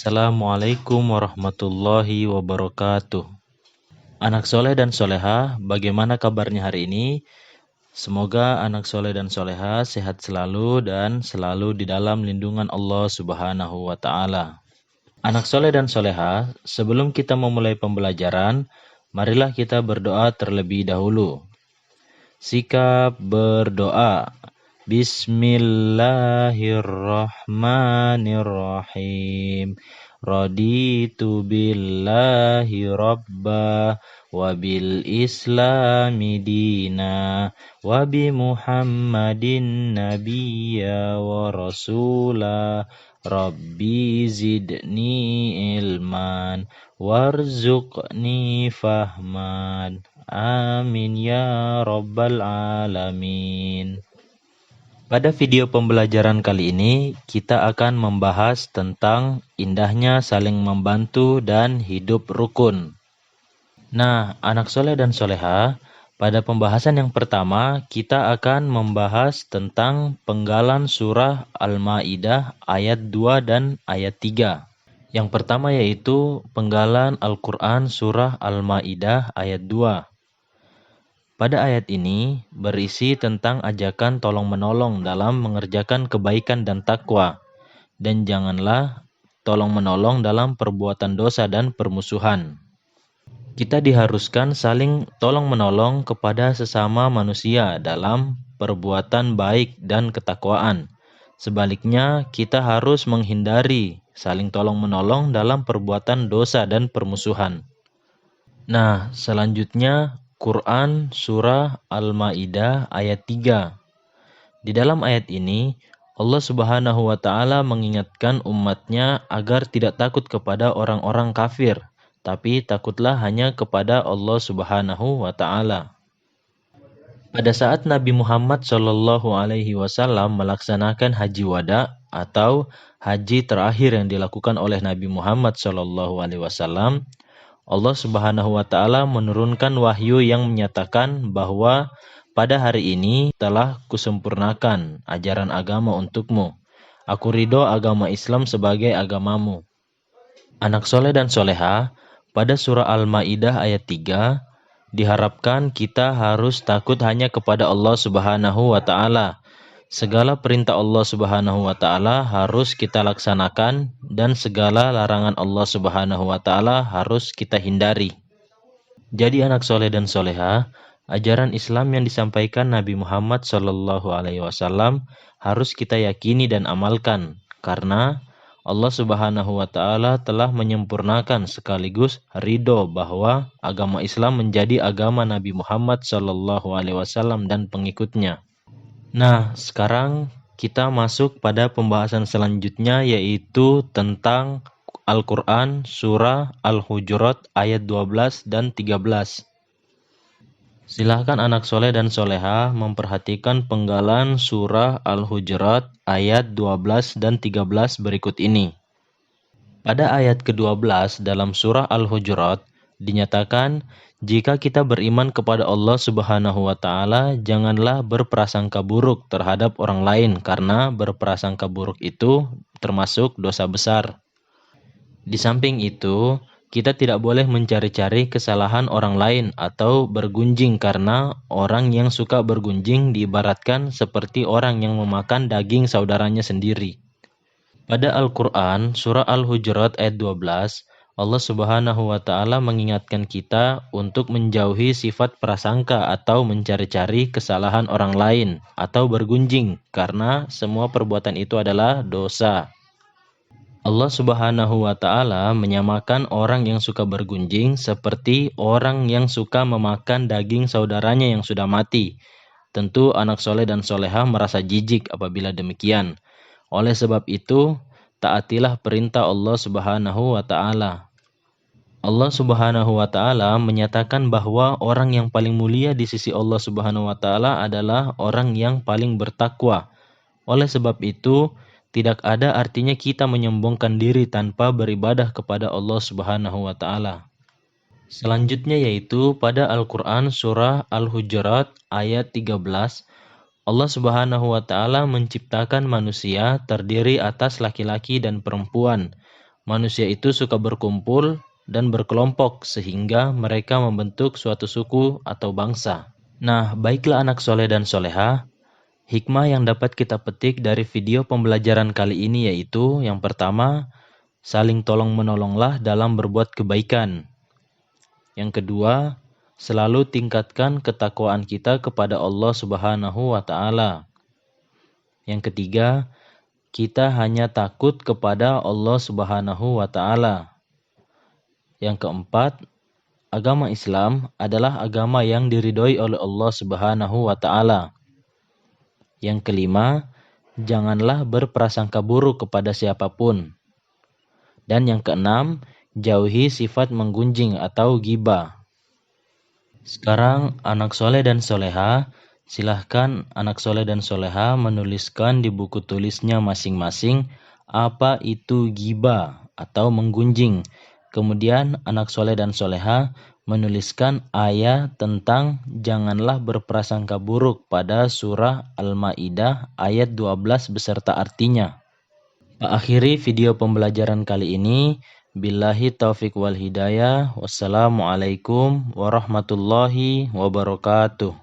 Assalamualaikum warahmatullahi wabarakatuh. Anak soleh dan soleha, bagaimana kabarnya hari ini? Semoga anak soleh dan soleha sehat selalu dan selalu di dalam lindungan Allah Subhanahu wa Ta'ala. Anak soleh dan soleha, sebelum kita memulai pembelajaran, marilah kita berdoa terlebih dahulu. Sikap berdoa. Bismillahirrahmanirrahim. Raditu billahi rabba wa bil islami dina wa bi muhammadin nabiyya wa rasula. Rabbi zidni ilman warzuqni fahman. Amin ya rabbal alamin. Pada video pembelajaran kali ini, kita akan membahas tentang indahnya saling membantu dan hidup rukun. Nah, anak soleh dan soleha, pada pembahasan yang pertama, kita akan membahas tentang penggalan surah Al-Ma'idah ayat 2 dan ayat 3. Yang pertama yaitu penggalan Al-Quran surah Al-Ma'idah ayat 2. Pada ayat ini berisi tentang ajakan tolong-menolong dalam mengerjakan kebaikan dan takwa, dan janganlah tolong-menolong dalam perbuatan dosa dan permusuhan. Kita diharuskan saling tolong-menolong kepada sesama manusia dalam perbuatan baik dan ketakwaan. Sebaliknya, kita harus menghindari saling tolong-menolong dalam perbuatan dosa dan permusuhan. Nah, selanjutnya Quran Surah Al-Ma'idah ayat 3. Di dalam ayat ini, Allah Subhanahu wa Ta'ala mengingatkan umatnya agar tidak takut kepada orang-orang kafir, tapi takutlah hanya kepada Allah Subhanahu wa Ta'ala. Pada saat Nabi Muhammad SAW melaksanakan haji wada atau haji terakhir yang dilakukan oleh Nabi Muhammad SAW, Allah Subhanahu wa Ta'ala menurunkan wahyu yang menyatakan bahwa pada hari ini telah kusempurnakan ajaran agama untukmu. Aku ridho agama Islam sebagai agamamu. Anak soleh dan soleha, pada surah Al-Ma'idah ayat 3, diharapkan kita harus takut hanya kepada Allah Subhanahu wa Ta'ala. Segala perintah Allah Subhanahu wa Ta'ala harus kita laksanakan dan segala larangan Allah Subhanahu wa Ta'ala harus kita hindari. Jadi anak soleh dan soleha, ajaran Islam yang disampaikan Nabi Muhammad SAW harus kita yakini dan amalkan, karena Allah Subhanahu wa Ta'ala telah menyempurnakan sekaligus ridho bahwa agama Islam menjadi agama Nabi Muhammad SAW dan pengikutnya. Nah, sekarang kita masuk pada pembahasan selanjutnya, yaitu tentang Al-Quran Surah Al-Hujurat ayat 12 dan 13. Silahkan anak soleh dan soleha memperhatikan penggalan Surah Al-Hujurat ayat 12 dan 13 berikut ini. Pada ayat ke-12 dalam Surah Al-Hujurat dinyatakan, jika kita beriman kepada Allah Subhanahu wa Ta'ala, janganlah berprasangka buruk terhadap orang lain, karena berprasangka buruk itu termasuk dosa besar. Di samping itu, kita tidak boleh mencari-cari kesalahan orang lain atau bergunjing, karena orang yang suka bergunjing diibaratkan seperti orang yang memakan daging saudaranya sendiri. Pada Al-Quran, Surah Al-Hujurat ayat 12, Allah Subhanahu wa Ta'ala mengingatkan kita untuk menjauhi sifat prasangka atau mencari-cari kesalahan orang lain atau bergunjing, karena semua perbuatan itu adalah dosa. Allah Subhanahu wa Ta'ala menyamakan orang yang suka bergunjing seperti orang yang suka memakan daging saudaranya yang sudah mati. Tentu anak soleh dan soleha merasa jijik apabila demikian. Oleh sebab itu, taatilah perintah Allah Subhanahu wa Ta'ala. Allah Subhanahu wa Ta'ala menyatakan bahwa orang yang paling mulia di sisi Allah Subhanahu wa Ta'ala adalah orang yang paling bertakwa. Oleh sebab itu, tidak ada artinya kita menyombongkan diri tanpa beribadah kepada Allah Subhanahu wa Ta'ala. Selanjutnya yaitu pada Al-Quran Surah Al-Hujurat ayat 13, Allah Subhanahu wa Ta'ala menciptakan manusia terdiri atas laki-laki dan perempuan. Manusia itu suka berkumpul dan berkelompok sehingga mereka membentuk suatu suku atau bangsa. Nah, baiklah anak soleh dan soleha, hikmah yang dapat kita petik dari video pembelajaran kali ini yaitu yang pertama, saling tolong-menolonglah dalam berbuat kebaikan. Yang kedua, selalu tingkatkan ketakwaan kita kepada Allah Subhanahu wa Ta'ala. Yang ketiga, kita hanya takut kepada Allah Subhanahu wa Ta'ala. Yang keempat, agama Islam adalah agama yang diridhoi oleh Allah Subhanahu wa Ta'ala. Yang kelima, janganlah berprasangka buruk kepada siapapun. Dan yang keenam, jauhi sifat menggunjing atau ghibah. Sekarang anak soleh dan soleha, silahkan anak soleh dan soleha menuliskan di buku tulisnya masing-masing apa itu ghibah atau menggunjing. Kemudian anak soleh dan soleha menuliskan ayat tentang janganlah berprasangka buruk pada surah Al-Maidah ayat 12 beserta artinya. Akhiri video pembelajaran kali ini. Billahi taufik wal hidayah. Wassalamualaikum warahmatullahi wabarakatuh.